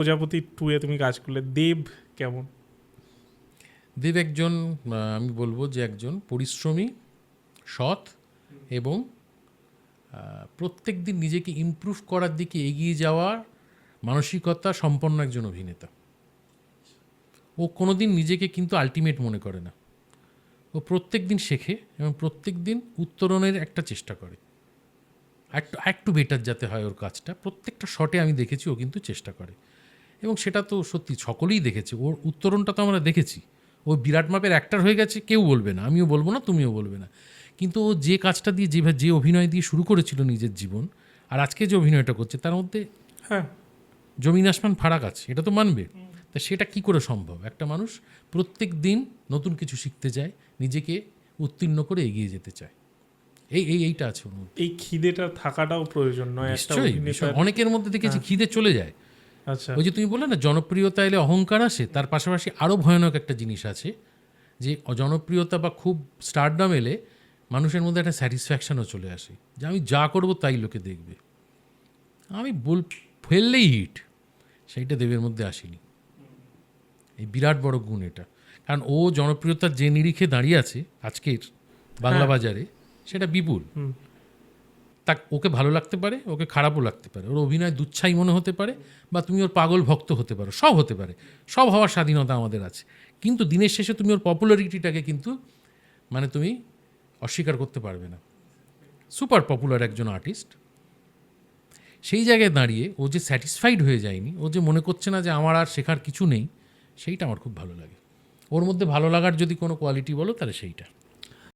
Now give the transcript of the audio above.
প্রজাপতি 2 তুমি কাজ করলে, দেব কেমন? দেব একজন, আমি বলবো যে একজন পরিশ্রমী, সৎ এবং প্রত্যেক দিন নিজেকে ইমপ্রুভ করার দিকে এগিয়ে যাওয়ার মানসিকতা সম্পন্ন একজন অভিনেতা। ও কোনো দিন নিজেকে কিন্তু আলটিমেট মনে করে না। ও প্রত্যেক দিন শেখে এবং প্রত্যেক দিন উত্তরণের একটা চেষ্টা করে, একটু বেটার যাতে হয় ওর কাজটা। প্রত্যেকটা শটে আমি দেখেছি ও কিন্তু চেষ্টা করে, এবং সেটা তো সত্যি সকলেই দেখেছে। ওর উত্তরণটা তো আমরা দেখেছি। ও বিরাট মাপের অ্যাক্টর হয়ে গেছে, কেউ বলবে না, আমিও বলবো না, তুমিও বলবে না। কিন্তু ও যে কাজটা দিয়ে যে অভিনয় দিয়ে শুরু করেছিল নিজের জীবন, আর আজকে যে অভিনয়টা করছে, তার মধ্যে হ্যাঁ, জমিন আসমান ফারাক আছে, এটা তো মানবে। তা সেটা কি করে সম্ভব? একটা মানুষ প্রত্যেক দিন নতুন কিছু শিখতে চায়, নিজেকে উত্তীর্ণ করে এগিয়ে যেতে চায়। এইটা আছে ওর মধ্যে। এই খিদেটা থাকাটাও প্রয়োজন নয় একটা নিশ্চয়ই, অভিনেতার। অনেকের মধ্যে দেখেছি খিদে চলে যায়। আচ্ছা, ওই যে তুমি বললে না, জনপ্রিয়তা এলে অহংকার আসে, তার পাশাপাশি আরও ভয়ানক একটা জিনিস আছে, যে জনপ্রিয়তা বা খুব স্টারডাম এলে মানুষের মধ্যে একটা স্যাটিসফ্যাকশনও চলে আসে, যে আমি যা করব তাই লোকে দেখবে, আমি ফেললেই হিট। সেইটা দেবের মধ্যে আসেনি। এই বিরাট বড় গুণ এটা। কারণ ও জনপ্রিয়তার যে নিরিখে দাঁড়িয়ে আছে আজকের বাংলা বাজারে, সেটা বিপুল। তা ওকে ভালো লাগতে পারে, ওকে খারাপও লাগতে পারে, ওর অভিনয় দুচ্ছাই মনে হতে পারে, বা তুমি ওর পাগল ভক্ত হতে পারো, সব হতে পারে, সব হওয়ার স্বাধীনতা আমাদের আছে। কিন্তু দিনের শেষে তুমি ওর পপুলারিটিটাকে কিন্তু মানে তুমি অস্বীকার করতে পারবে না। সুপার পপুলার একজন আর্টিস্ট। সেই জায়গায় দাঁড়িয়ে ও যে স্যাটিসফাইড হয়ে যায়নি, ও যে মনে করছে না যে আমার আর শেখার কিছু নেই, সেইটা আমার খুব ভালো লাগে। ওর মধ্যে ভালো লাগার যদি কোনো কোয়ালিটি বলো, তাহলে সেইটা।